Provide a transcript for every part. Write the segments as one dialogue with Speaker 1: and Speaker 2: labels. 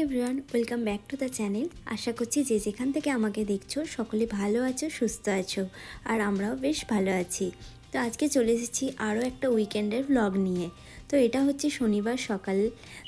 Speaker 1: Everyone, welcome back to the channel. আশা করছি যে যেখান থেকে আমাকে দেখছো সকলে ভালো আছো, সুস্থ আছো, আর আমরাও বেশ ভালো আছি। তো আজকে চলে এসেছি আরও একটা উইকেন্ডের ভ্লগ নিয়ে। তো এটা হচ্ছে শনিবার সকাল।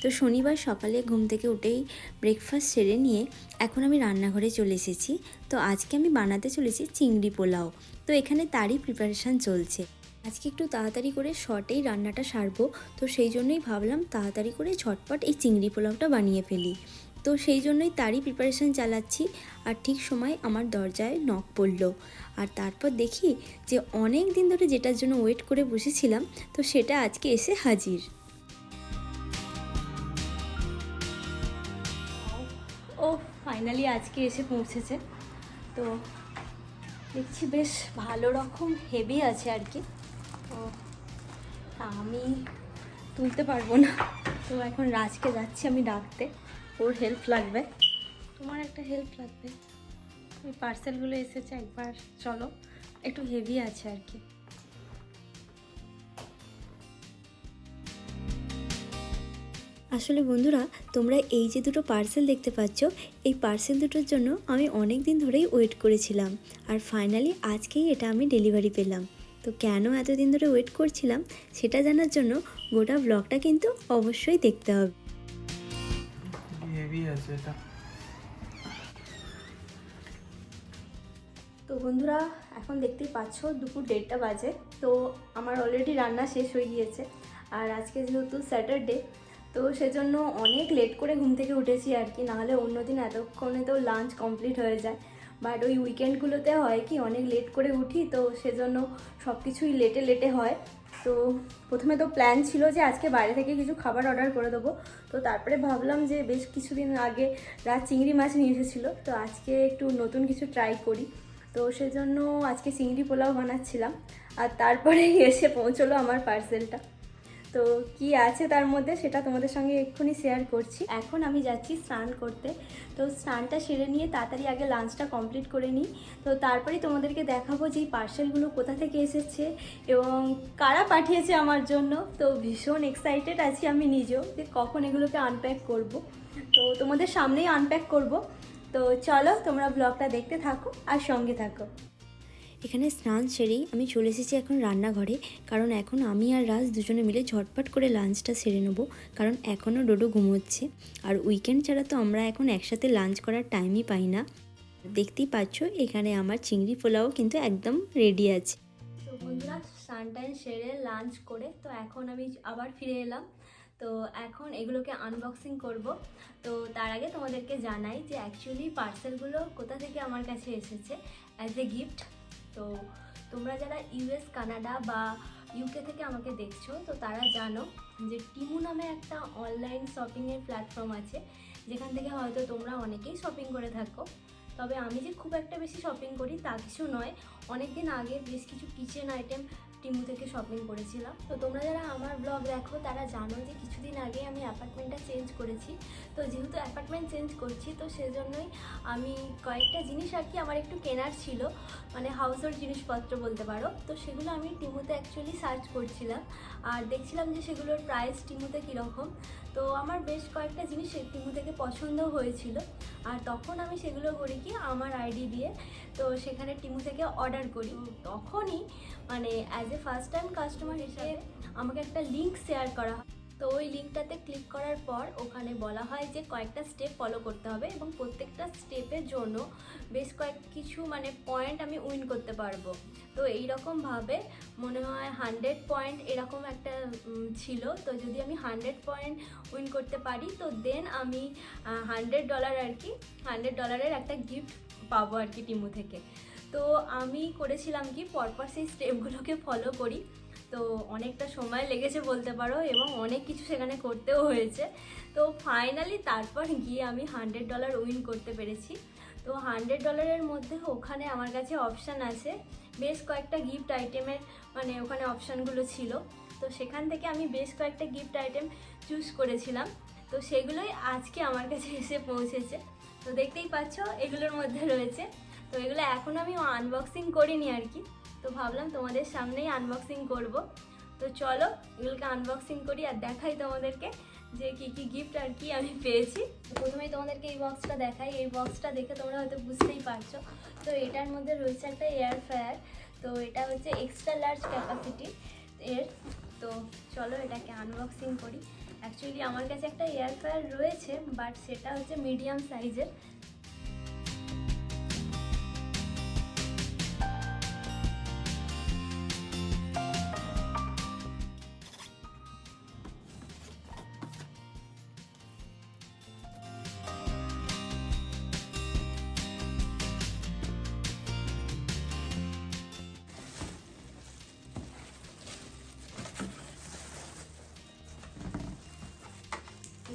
Speaker 1: তো শনিবার সকালে ঘুম থেকে উঠেই ব্রেকফাস্ট সেরে নিয়ে এখন আমি রান্নাঘরে চলে এসেছি। তো আজকে আমি বানাতে চলেছি চিংড়ি পোলাও। তো এখানে তারই প্রিপারেশান চলছে। আজকে একটু তাড়াতাড়ি করে শর্টেই রান্নাটা সারবো, তো সেই জন্যই ভাবলাম তাড়াতাড়ি করে ঝটপট এই চিংড়ি পোলাওটা বানিয়ে ফেলি। তো সেই জন্যই তারই প্রিপারেশান চালাচ্ছি। আর ঠিক সময় আমার দরজায় নক পড়লো, আর তারপর দেখি যে অনেক দিন ধরে যেটার জন্য ওয়েট করে বসেছিলাম, তো সেটা আজকে এসে হাজির। ও ফাইনালি আজকে এসে পৌঁছেছে। তো দেখছি বেশ ভালো রকম হেভি আছে আর কি। তো আমি তুলতে পারবো না, তো এখন রাজকে যাচ্ছি আমি ডাকতে। ওর হেল্প লাগবে, তোমার একটা হেল্প লাগবে। ওই পার্সেলগুলো এসেছে, একবার চলো, একটু হেভি আছে আর কি। আসলে বন্ধুরা, তোমরা এই যে দুটো পার্সেল দেখতে পাচ্ছ, এই পার্সেল দুটোর জন্য আমি অনেক দিন ধরেই ওয়েট করেছিলাম, আর ফাইনালি আজকেই এটা আমি ডেলিভারি পেলাম। তো কেন এতদিন ধরে ওয়েট করছিলাম সেটা জানার জন্য গোটা ব্লগটা কিন্তু অবশ্যই দেখতে হবে। তো বন্ধুরা, এখন দেখতেই পাচ্ছ দুপুর 1:30 বাজে। তো আমার অলরেডি রান্না শেষ হয়ে গিয়েছে, আর আজকে যেহেতু স্যাটারডে, তো সেজন্য অনেক লেট করে ঘুম থেকে উঠেছি আর কি। নাহলে অন্যদিন এতক্ষণে তো লাঞ্চ কমপ্লিট হয়ে যায়, বাট ওই উইকেন্ডগুলোতে হয় কি অনেক লেট করে উঠি, তো সেজন্য সব কিছুই লেটে লেটে হয়। তো প্রথমে তো প্ল্যান ছিল যে আজকে বাইরে থেকে কিছু খাবার অর্ডার করে দেবো। তো তারপরে ভাবলাম যে বেশ কিছুদিন আগে রাত চিংড়ি মাছ নিয়ে এসেছিলো, তো আজকে একটু নতুন কিছু ট্রাই করি। তো সেজন্য আজকে চিংড়ি পোলাও বানাচ্ছিলাম, আর তারপরে এসে পৌঁছলো আমার পার্সেলটা। তো কি আছে তার মধ্যে সেটা তোমাদের সঙ্গে এক্ষুনি শেয়ার করছি। এখন আমি যাচ্ছি স্নান করতে। তো স্নানটা সেরে নিয়ে তাড়াতাড়ি আগে লাঞ্চটা কমপ্লিট করে নিই। তো তারপরেই তোমাদেরকে দেখাবো যে এই পার্সেলগুলো কোথা থেকে এসেছে এবং কারা পাঠিয়েছে আমার জন্য। তো ভীষণ এক্সাইটেড আছি আমি নিজেও যে কখন এগুলোকে আনপ্যাক করব। তো তোমাদের সামনেই আনপ্যাক করব। তো চলো তোমরা ব্লগটা দেখতে থাকো আর সঙ্গে থাকো। এখানে স্নান সেরেই আমি চলে এসেছি এখন রান্নাঘরে, কারণ এখন আমি আর রাজ দুজনে মিলে ঝটপট করে লাঞ্চটা সেরে নেবো, কারণ এখনও ডোডো ঘুমোচ্ছে। আর উইকেন্ড ছাড়া তো আমরা এখন একসাথে লাঞ্চ করার টাইমই পাই না। দেখতেই পাচ্ছ এখানে আমার চিংড়ি পোলাও কিন্তু একদম রেডি আছে। তো বন্ধুরা, স্নান টাইম সেরে লাঞ্চ করে তো এখন আমি আবার ফিরে এলাম। তো এখন এগুলোকে আনবক্সিং করব। তো তার আগে তোমাদেরকে জানাই যে অ্যাকচুয়ালি পার্সেলগুলো কোথা থেকে আমার কাছে এসেছে অ্যাজ এ গিফট। তো তোমরা যারা ইউএস, কানাডা বা ইউকে থেকে আমাকে দেখছো, তো তারা জানো যে টিমু নামে একটা অনলাইন শপিংয়ের প্ল্যাটফর্ম আছে, যেখান থেকে হয়তো তোমরা অনেকেই শপিং করে থাকো। তবে আমি যে খুব একটা বেশি শপিং করি তা কিছু নয়। অনেক দিন আগে বেশ কিছু কিচেন আইটেম টিমু থেকে শপিং করেছিলাম। তো তোমরা যারা আমার ব্লগ দেখো তারা জানো যে কিছুদিন আগে আমি অ্যাপার্টমেন্টটা চেঞ্জ করেছি। তো যেহেতু অ্যাপার্টমেন্ট চেঞ্জ করছি, তো সেজন্যই আমি কয়েকটা জিনিস আর কি আমার একটু কেনার ছিল, মানে হাউসহোল্ড জিনিসপত্র বলতে পারো। তো সেগুলো আমি টিমুতে অ্যাকচুয়ালি সার্চ করছিলাম, আর দেখছিলাম যে সেগুলোর প্রাইস টিমুতে কীরকম। তো আমার বেশ কয়েকটা জিনিস টিমু থেকে পছন্দও হয়েছিল, আর তখন আমি সেগুলো করি কি আমার আইডি দিয়ে, তো সেখানে টিমু থেকে অর্ডার করি। তখনই মানে as a first time customer হিসেবে আমাকে একটা লিঙ্ক শেয়ার করা হয়। তো ওই লিঙ্কটাতে ক্লিক করার পর ওখানে বলা হয় যে কয়েকটা স্টেপ ফলো করতে হবে, এবং প্রত্যেকটা স্টেপের জন্য বেশ কিছু মানে পয়েন্ট আমি উইন করতে পারবো। তো এইরকমভাবে মনে হয় 100 পয়েন্ট এরকম একটা ছিল। তো যদি আমি 100 পয়েন্ট উইন করতে পারি, তো দেন আমি $100 আর কি, $100 একটা গিফট পাবো আর কি টিমু থেকে। তো আমি করেছিলাম কি পরপর সেই স্টেপগুলোকে ফলো করি। তো অনেকটা সময় লেগেছে বলতে পারো, এবং অনেক কিছু সেখানে করতেও হয়েছে। তো ফাইনালি তারপর গিয়ে আমি $100 উইন করতে পেরেছি। তো $100-এর মধ্যে ওখানে আমার কাছে অপশান আছে বেশ কয়েকটা গিফট আইটেমের, মানে ওখানে অপশানগুলো ছিল। তো সেখান থেকে আমি বেশ কয়েকটা গিফট আইটেম চুজ করেছিলাম। তো সেগুলোই আজকে আমার কাছে এসে পৌঁছেছে। তো দেখতেই পাচ্ছ এগুলোর মধ্যে রয়েছে। তো এগুলো এখনও আমি আনবক্সিং করিনি আর কি, তো ভাবলাম তোমাদের সামনেই আনবক্সিং করব। তো চলো এগুলোকে আনবক্সিং করি আর দেখাই তোমাদেরকে যে কি কি গিফট আর কি আমি পেয়েছি। প্রথমেই তোমাদেরকে এই বক্সটা দেখাই। এই বক্সটা দেখে তোমরা হয়তো বুঝতেই পারছো। তো এটার মধ্যে রয়েছে একটা এয়ার ফ্রায়ার। তো এটা হচ্ছে এক্সট্রা লার্জ ক্যাপাসিটি এর। তো চলো এটাকে আনবক্সিং করি। অ্যাকচুয়ালি আমার কাছে একটা এয়ার ফ্রায়ার রয়েছে, বাট সেটা হচ্ছে মিডিয়াম সাইজের।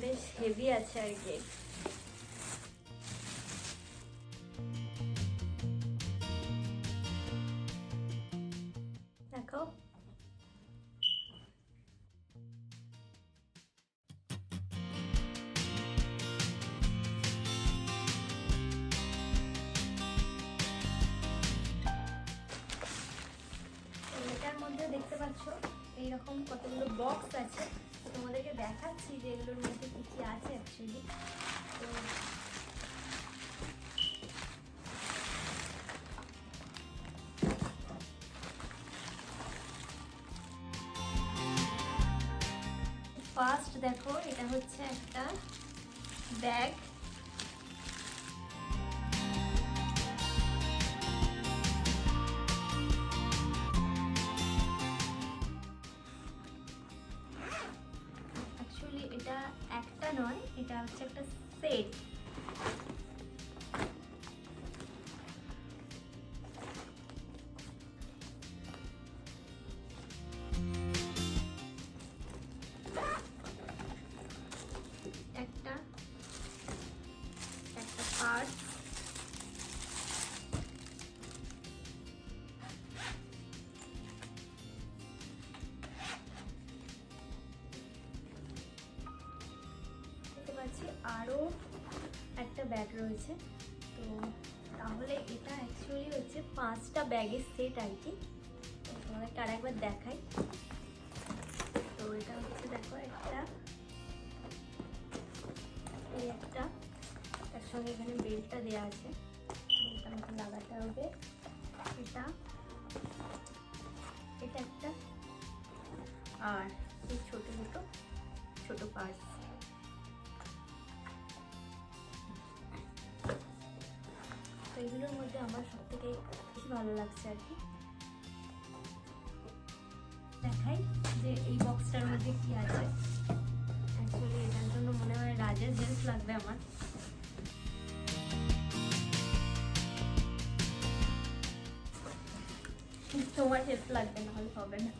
Speaker 1: বেশ হেভি আছে আর কি। দেখো এটার মধ্যে দেখতে পাচ্ছ এইরকম কতগুলো বক্স আছে। তোমাদেরকে দেখাচ্ছি যে এগুলোর মধ্যে কি কি আছে অ্যাকচুয়ালি। তো ফার্স্ট দেখো, এটা হচ্ছে একটা ব্যাগ। অ্যাকচুয়ালি এটা একটা নয়, এটা হচ্ছে একটা সেট। একটা একটা পার্ট, দেখতে পাচ্ছি আরও একটা ব্যাগ রয়েছে। তো তাহলে এটা অ্যাকচুয়ালি হচ্ছে 5টা ব্যাগের সেট আর কি। তোমাদেরকে আর একবার দেখাই। তো এটা হচ্ছে দেখো একটা, এই একটা, তার সঙ্গে এখানে বেল্টটা দেওয়া আছে, বেল্টটা মতো লাগাতে হবে। এটা এটা একটা, আর এই ছোটো ছোটো পার্স। তো এগুলোর মধ্যে আমার সব থেকে বেশি ভালো লাগছে আর কি। দেখাই যে এই বক্সটার মধ্যে কি আছে। অ্যাকচুয়ালি এটার জন্য মনে হয় রাজের হেল্প লাগবে আমার। তোমার হেল্প লাগবে, না হলে হবে না।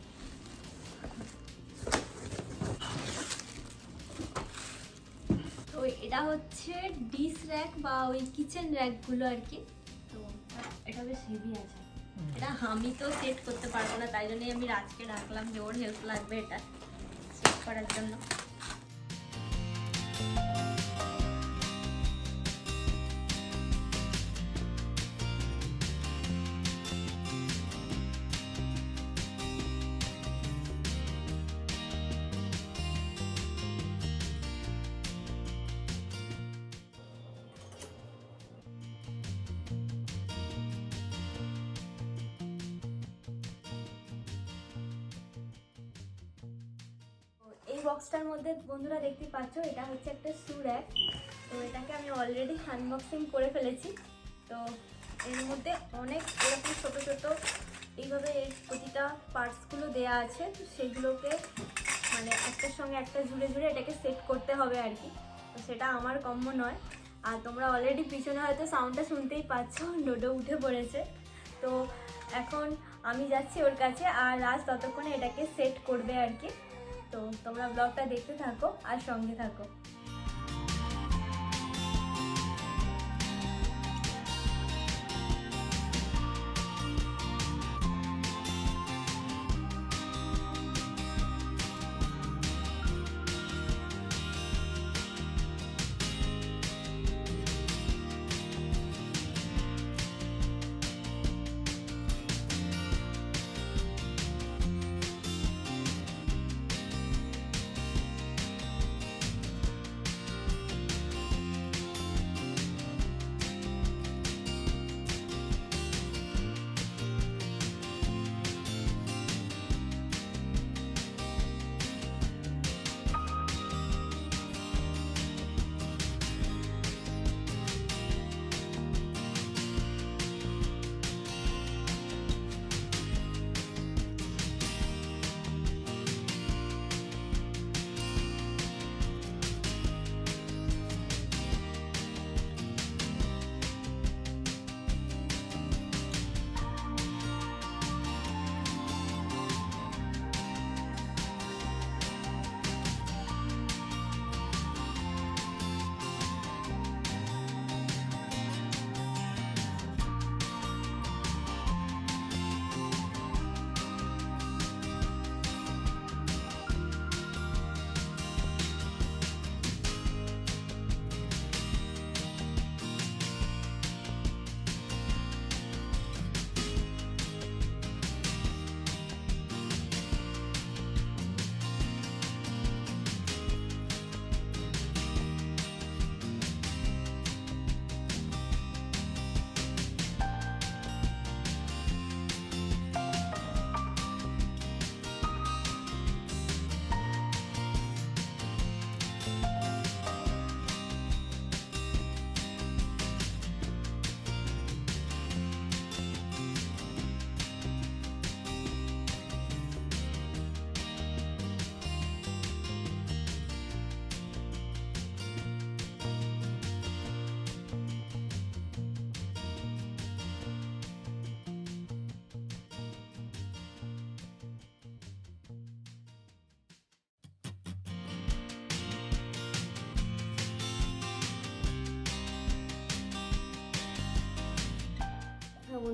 Speaker 1: তো এটা হচ্ছে ডিশ র্যাক বা ওই কিচেন র্যাকগুলো আর কি। তো এটা বেশ হেভি আছে। এটা আমি তো সেট করতে পারবো না, তাই জন্যই আমি রাজকে ডাকলাম যে ওর হেল্প লাগবে এটা সেট করার জন্য। এই বক্সটার মধ্যে বন্ধুরা দেখতে পাচ্ছ এটা হচ্ছে একটা শু র্যাক। তো এটাকে আমি অলরেডি আনবক্সিং করে ফেলেছি। তো এর মধ্যে অনেক এরকম ছোটো ছোটো এইভাবে এর প্রতিটা পার্টসগুলো দেয়া আছে। তো সেগুলোকে মানে একটার সঙ্গে একটা জুড়ে জুড়ে এটাকে সেট করতে হবে আর কি। তো সেটা আমার কম্য নয়। আর তোমরা অলরেডি পিছনে হয়তো সাউন্ডটা শুনতেই পাচ্ছ, ডোডো উঠে পড়েছে। তো এখন আমি যাচ্ছি ওর কাছে, আর রাজ ততক্ষণে এটাকে সেট করবে আর কি। তো তোমরা ব্লগটা দেখতে থাকো আর সঙ্গে থাকো।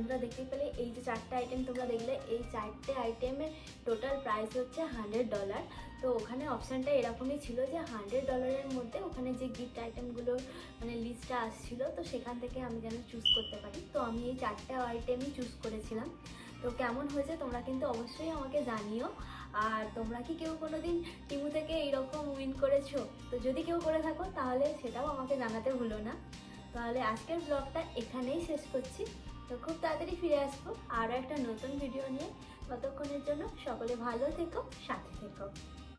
Speaker 1: বন্ধুরা দেখতেই পেলে এই যে 4টে আইটেম তোমরা দেখলে, এই 4টে আইটেমের টোটাল প্রাইস হচ্ছে $100। তো ওখানে অপশানটা এরকমই ছিল যে $100 মধ্যে ওখানে যে গিফট আইটেমগুলোর মানে লিস্টটা আসছিল, তো সেখান থেকে আমি যেন চুজ করতে পারি। তো আমি এই 4টে আইটেমই চুজ করেছিলাম। তো কেমন হয়েছে তোমরা কিন্তু অবশ্যই আমাকে জানিও। আর তোমরা কি কেউ কোনো দিন টিমু থেকে এইরকম উইন করেছো? তো যদি কেউ করে থাকো তাহলে সেটাও আমাকে জানাতে ভুলো না। তাহলে আজকের ব্লগটা এখানেই শেষ করছি। তো খুব তাড়াতাড়ি ফিরে আসবো আরও একটা নতুন ভিডিও নিয়ে। ততক্ষণের জন্য সকলে ভালো থেকো, সাথে থেকো।